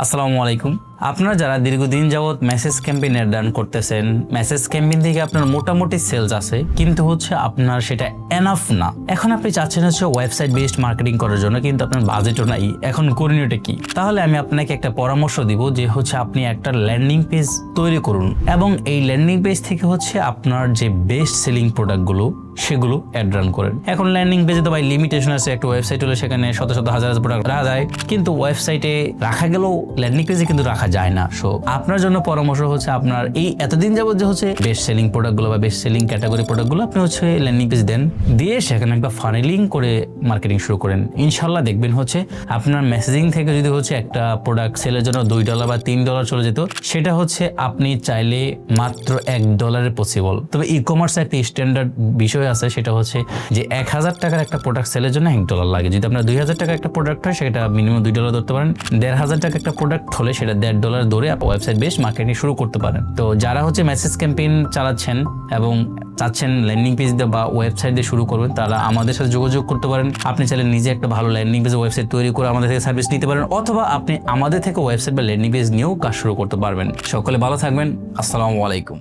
আসসালামু আলাইকুম। আপনারা যারা দীর্ঘদিন যাবত মেসেজ ক্যাম্পেইন রান করতেছেন, মেসেজ ক্যাম্পেইন থেকে আপনার মোটামুটি সেলস আছে, কিন্তু আপনার সেটা এনাফ না। এখন আপনি চাচ্ছেন ওয়েবসাইট বেসড মার্কেটিং করার জন্য, কিন্তু আপনার বাজেটও নাই। এখন করণীয়টা কি? তাহলে আমি আপনাকে একটা পরামর্শ দিব যে আপনি একটা ল্যান্ডিং পেজ তৈরি করুন এবং এই ল্যান্ডিং পেজ থেকে আপনার যে বেস্ট সেলিং প্রোডাক্টগুলো সেগুলো অ্যাড রান করেন। এখন ল্যান্ডিং পেজে তো ভাই লিমিটেশন আছে, একটা ওয়েবসাইট হলে সেখানে শত শত হাজার হাজার প্রোডাক্ট রাখা যায়, কিন্তু ওয়েবসাইটে রাখা গেলেও ল্যান্ডিং পেজে কিন্তু রাখা যায় না। সো আপনার জন্য পরামর্শ আপনার এই এতদিন যাবত যে বেস্ট সেলিং প্রোডাক্টগুলো বা বেস্ট সেলিং ক্যাটাগরি প্রোডাক্টগুলো আপনি ল্যান্ডিং পেজ দেন, দিয়ে সেখানে একটা ফানেলিং করে মার্কেটিং শুরু করেন। ইনশাল্লাহ দেখবেন আপনার মেসেজিং থেকে যদি একটা প্রোডাক্ট সেলের জন্য $2 বা $3 চলে যেত, সেটা আপনি চাইলে মাত্র $1 পসিবল। তবে ই কমার্স একটা স্ট্যান্ডার্ড বিষয় আছে, সেটা যে 1000 টাকার একটা প্রোডাক্ট সেলের জন্য $1 লাগে। যদি আপনার 2000 টাকার একটা প্রোডাক্ট হয়, সেটা মিনিমাম $2 ধরতে পারেন। 1500 টাকা একটা প্রোডাক্ট হলে সেটা $1.5 ধরে ওয়েবসাইট বেস মার্কেটিং শুরু করতে পারেন। তো যারা মেসেজ ক্যাম্পেইন চালাচ্ছেন এবং চাচ্ছেন ল্যান্ডিং পেজ দিয়ে বা ওয়েবসাইট দিয়ে শুরু করবেন, তারা আমাদের সাথে যোগাযোগ করতে পারেন। আপনি চাইলে নিজে একটা ভালো ল্যান্ডিং পেজ ওয়েবসাইট তৈরি করে আমাদের থেকে সার্ভিস নিতে পারেন, অথবা আপনি আমাদের থেকে ওয়েবসাইট বা ল্যান্ডিং পেজ নিয়েও কাজ শুরু করতে পারবেন। সকলে ভালো থাকবেন। আসসালামু আলাইকুম।